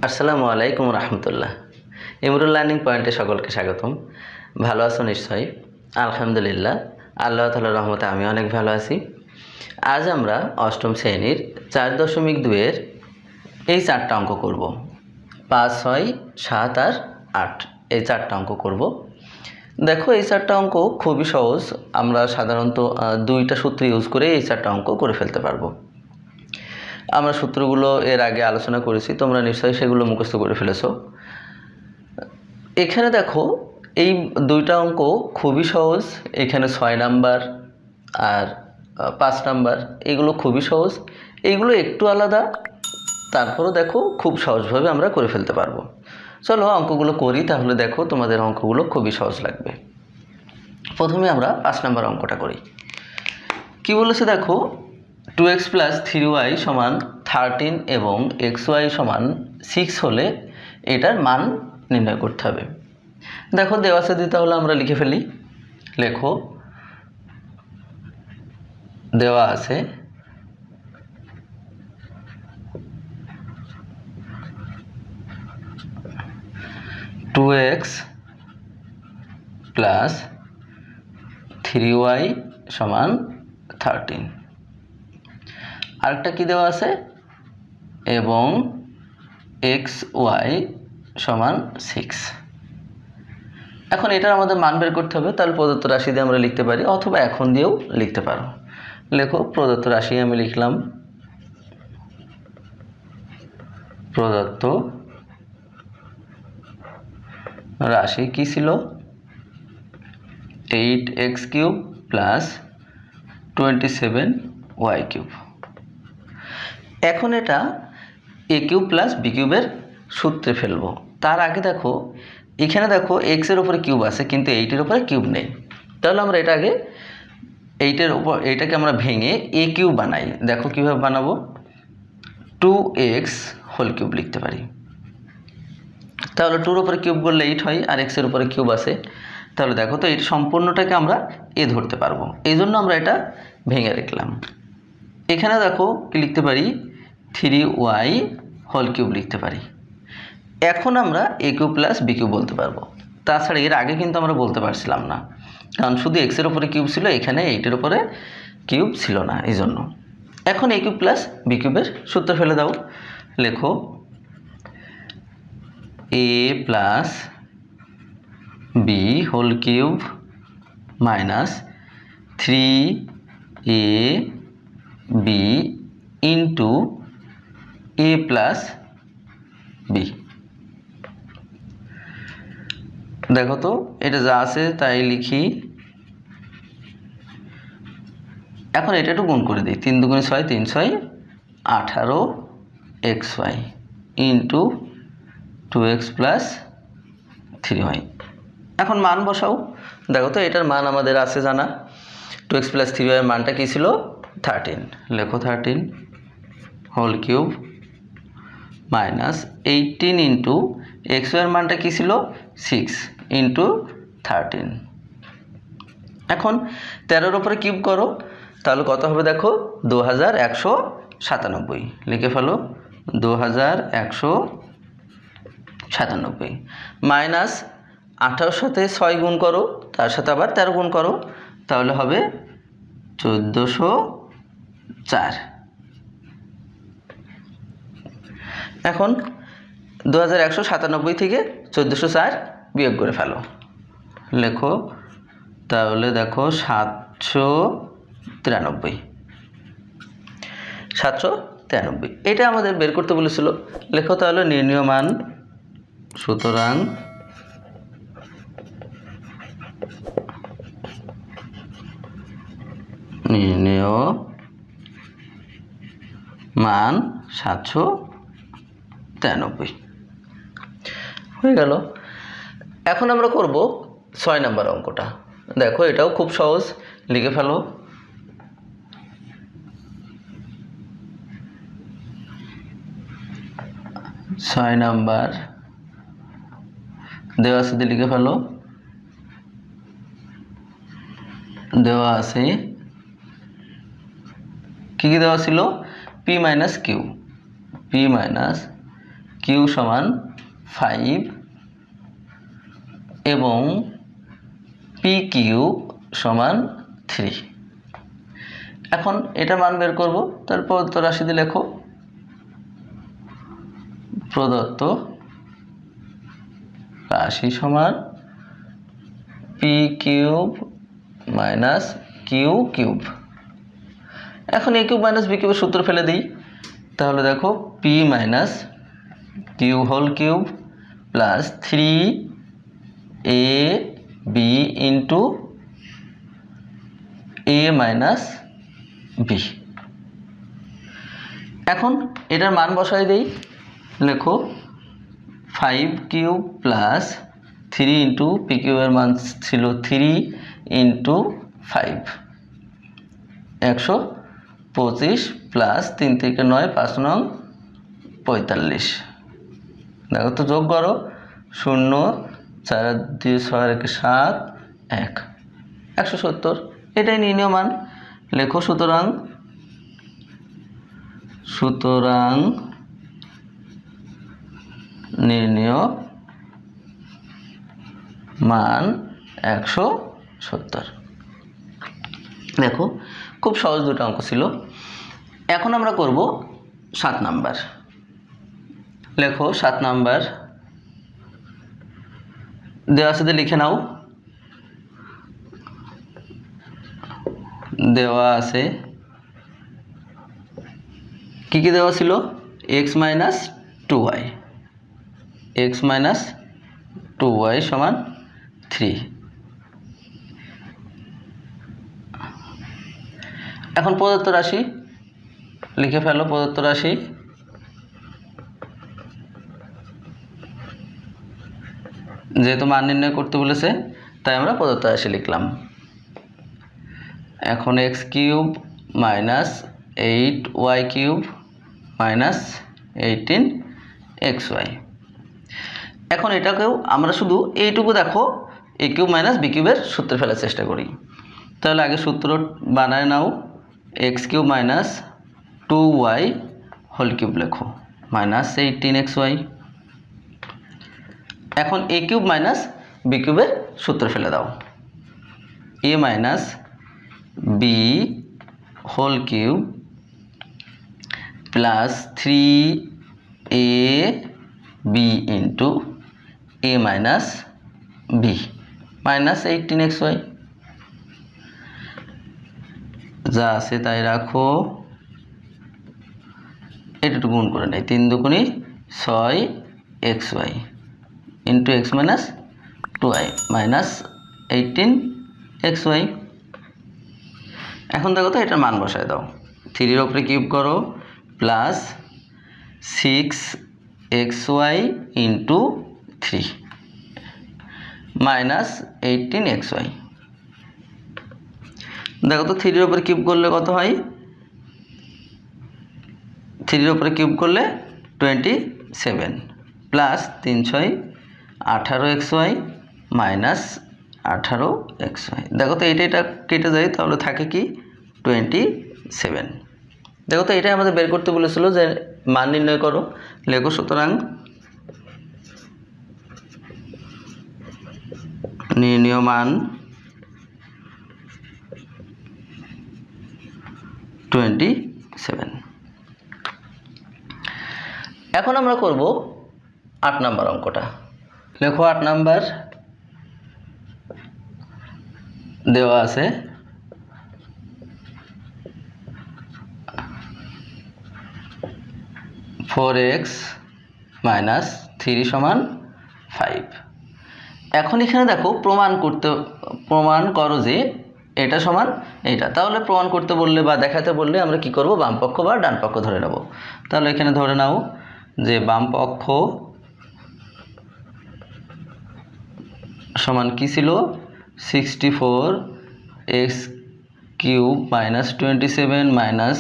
আসসালামু আলাইকুম রহমতুল্লাহ। ইমরুল লার্নিং পয়েন্টে সকলকে স্বাগতম। ভালো আছো নিশ্চয়ই? আলহামদুলিল্লাহ, আল্লাহ তাআলার রহমতে আমি অনেক ভালো আছি। আজ আমরা অষ্টম শ্রেণীর 4.2-এর এই 4টা অঙ্ক করব। 5, 6, 7 আর 8 এই 4টা অঙ্ক করব। দেখো, এই 4টা অঙ্ক খুবই সহজ। আমরা সাধারণত 2টা সূত্র ইউজ করে এই 4টা অঙ্ক করে ফেলতে পারবো। আমরা সূত্রগুলো এর আগে আলোচনা করেছি, তোমরা নিশ্চয়ই সেগুলো মুখস্থ করে ফেলেছো। এখানে দেখো, এই 2টা অঙ্ক খুবই সহজ। এখানে 6 নাম্বার আর 5 নাম্বার, এগুলো খুবই সহজ। এইগুলো একটু আলাদা, তারপরও দেখো খুব সহজভাবে আমরা করে ফেলতে পারবো। চলো অঙ্কগুলো করি, তাহলে দেখো তোমাদের অঙ্কগুলো খুবই সহজ লাগবে। প্রথমে আমরা 5 নাম্বার অঙ্কটা করি। কি বলেছে দেখো, 2x + 3y = 13 এবং xy = 6 হলে এটার মান নির্ণয় করতে হবে। দেখো দেওয়া আছে, তাহলে আমরা লিখে ফেলি। লেখো, দেওয়া আছে 2x + 3y = 13। আরেকটা কি দেওয়া আছে, এবং xy = 6। এখন এটার আমাদের মান বের করতে হবে। তাহলে প্রদত্ত রাশি দিয়ে আমরা লিখতে পারি, অথবা এখন দিয়েও লিখতে পারো। লেখো, প্রদত্ত রাশি আমি লিখলাম। প্রদত্ত রাশি কি ছিল? 8x³ + 27y³। এখন এটা a³ + b³ এর সূত্রে ফেলবো। তার আগে দেখো, এখানে দেখো x এর উপরে কিউব আছে, কিন্তু 8 এর উপরে কিউব নেই। তাহলে আমরা এটা আগে 8 এর উপর এইটাকে আমরা ভেঙে a³ বানাই। দেখো কিভাবে বানাবো, 2x³ লিখতে পারি। তাহলে 2 এর উপরে কিউব করলে 8 হয়, আর x এর উপরে কিউব আছে। তাহলে দেখো তো, এটা সম্পূর্ণটাকে আমরা a ধরতে পারবো, এই জন্য আমরা এটা ভেঙে রাখলাম। এখানে দেখো কি লিখতে পারি, 3y³ লিখতে পারি। এখন আমরা a³ + b³ বলতে পারবো। তাছাড়া এর আগে কিন্তু আমরা বলতে পারছিলাম না, কারণ শুধু x এর উপরে কিউব ছিল, এখানে 8 এর উপরে কিউব ছিল না, এই জন্য। এখন a³ + b³ এর সূত্র ফেলে দাও। লেখো, a + b³ - 3ab * a + b। দেখো তো, এটা যা আছে তাই লিখি। এখন এটা একটু গুণ করে দিই। 3 × 2 = 6, 3 × 6 = 18xy * 2x + 3y। এখন মান বসাও। দেখো তো, এটার মান আমাদের আছে জানা। 2x + 3y এর মানটা কী ছিল? 13। লেখো, 13 3 - 18 * xy এর মানটা কী ছিল? 6 * 13। এখন 13 এর উপরে কিউব করো, তাহলে কত হবে দেখো, 2197। লিখে ফেলো, 2197 মাইনাস 18 সাথে 6 গুণ করো, তার সাথে আবার 13 গুণ করো, তাহলে হবে 1404। এখন 2197 থেকে 1404 বিয়োগ করে ফেলো। লেখো, তাহলে দেখো 793। 793 এটা আমাদের বের করতে বলেছিল। লেখো তাহলে নির্ণয় মান। সুতরাং নির্ণয় মান 793 হয়ে গেল। এখন আমরা করব 6 নাম্বার অঙ্কটা। দেখো, এটাও খুব সহজ, লিখে ফেলো। ছয় নাম্বার দেওয়া আছে, লিখে ফেলো। দেওয়া আছে কি কি দেওয়া ছিল? p - q, p - কিউ সমান 5 এবং পি কিউব সমান 3। এখন এটা মান বের করব। তাহলে প্রদত্ত রাশি দিয়ে লেখো, প্রদত্ত রাশি সমান p cube minus q cube. এখন এ কিউব মাইনাস বি কিউবের সূত্র ফেলে দিই। তাহলে দেখো p minus q whole cube plus 3 a b into a minus b. এখন এটার মান বসাই দেই। লেখো 5 কিউব প্লাস 3 ইন্টু পি কিউবের মান ছিল 3 ইন্টু 5 125 প্লাস 3 থেকে 9 5 নং 45। দেখো তো যোগ করো, 0 4 2 6 7 1 170। এটাই নির্ণয় মান। লেখো সুতরাং নির্ণয় মান 170। দেখো খুব সহজ দুটো অঙ্ক ছিল। এখন আমরা করব 7 নাম্বার। লেখো 7 নাম্বার দেওয়া আছে, লিখে নাও। দেওয়া আছে কি কি দেওয়া ছিল? x minus 2y, x minus 2y সমান 3। এখন প্রদত্ত রাশি লিখে ফেলো। প্রদত্ত রাশি যেহেতু মান নির্ণয় করতে বলেছে তাই আমরা প্রদত্ত রাশি লিখলাম। এখন x cube minus 8y cube minus 18xy। এখন এটাকেও আমরা শুধু এইটুকু দেখো a কিউব মাইনাস b কিউবের সূত্রে ফেলার চেষ্টা করি। তাহলে আগে সূত্র বানায় নাও। x cube minus 2y whole cube লেখো মাইনাস 18xy। এখন a কিউব মাইনাস b কিউবের সূত্র ফেলে দাও। a minus b whole cube plus 3ab into a minus b minus 18xy। যা আছে তাই রাখো। এটা একটু গুণ করে নেই। 3 দুগুণে 6xy into x minus 2y minus 18xy। এখন দেখো তো এটার মান বসায় দাও। 3 এর উপরে কিউব করো plus 6xy into 3 minus 18xy। দেখো তো 3 এর উপরে কিউব করলে কত হয়? 3 এর উপরে কিউব করলে 27 প্লাস 3 6 18xy মাইনাস 18xy। দেখো তো এটা কেটে যায়, তাহলে থাকে কি 27। দেখো তো এটাই আমাদের বের করতে বলেছিল যে মান নির্ণয় করো। লেখো সুতরাং নির্ণয় মান 27। এখন আমরা করব 8 নাম্বার অঙ্কটা। লেখো 8 নাম্বার দেওয়া আছে (4x মাইনাস 3 সমান 5)। এখন এখানে দেখো প্রমাণ করো যে এটা সমান এটা। তাহলে প্রমাণ করতে বললে বা দেখাতে বললে আমরা কি করব? বাম পক্ষ বা ডান পক্ষ ধরে নেব। তাহলে এখানে ধরে নাও যে বাম পক্ষ সমান কি ছিল? 64x cube minus 27 minus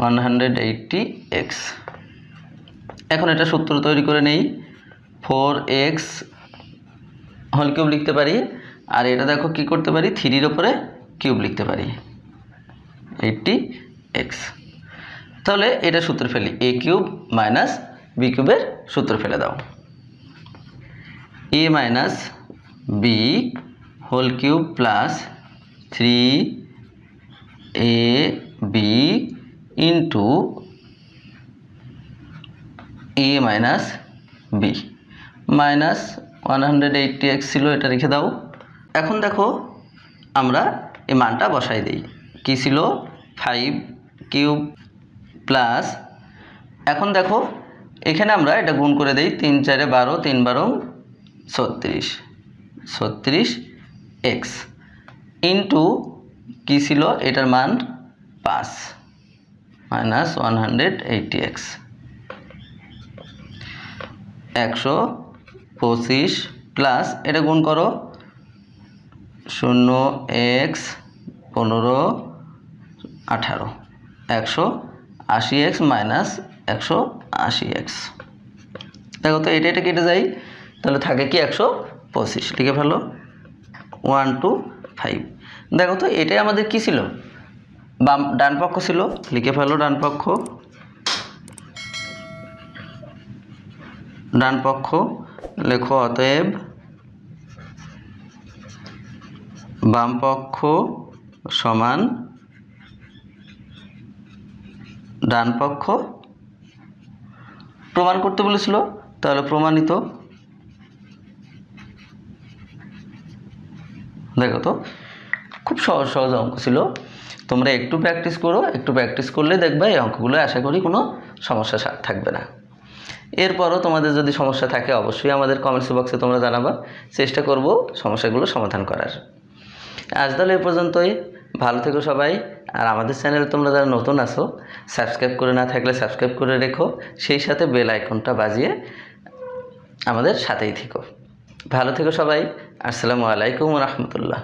180x। এখন এটা সূত্র তৈরি করে নেই। 4x হোল কিউব লিখতে পারি, আর এটা দেখো কি করতে পারি? 3 এর উপরে কিউব লিখতে পারি 80x। তাহলে এটা সূত্র ফেলি a cube minus b b কিউবের সূত্র ফেলে দাও। a minus b whole cube plus 3ab into a minus b minus 180x ছিল, এটা রেখে দাও। এখন দেখো আমরা এই মানটা বসাই দিই। কি ছিল 5 কিউব প্লাস, এখন দেখো এখানে আমরা এটা গুণ করে দিই, 3 4 12 3 12 36x ইন্টু কি ছিল এটার মান 5 মাইনাস 180x 125 প্লাস এটা গুণ করো 0x 15 18 180x মাইনাস 180x। দেখো তো এটা কেটে যায়, তাহলে থাকে কি 125, লিখে ফেলো 125। দেখো তো এটাই আমাদের কি ছিল, ডান পক্ষ ছিল, লিখে ফেলো ডান পক্ষ লেখো। অতএব বাম পক্ষ সমান ডান পক্ষ। প্রমাণ করতে বলেছিল, তাহলে প্রমাণিত। দেখো তো খুব সহজ সহজ অঙ্ক ছিল, তোমরা একটু প্র্যাকটিস করো, একটু প্র্যাকটিস করলে দেখবে এই অঙ্কগুলো আশা করি কোনো সমস্যা থাকবে না। এরপরও তোমাদের যদি সমস্যা থাকে অবশ্যই আমাদের কমেন্টস বক্সে তোমরা জানাবা, চেষ্টা করব সমস্যাগুলো সমাধান করার। আজ তাহলে এ পর্যন্তই, ভালো থেকো সবাই। আর আমাদের চ্যানেলে তোমরা যারা নতুন আসো, সাবস্ক্রাইব করে না থাকলে সাবস্ক্রাইব করে রেখো, সেই সাথে বেল আইকনটা বাজিয়ে আমাদের সাথেই থেকো। ভালো থেকো সবাই। আসসালামু আলাইকুম ওয়া রাহমাতুল্লাহ।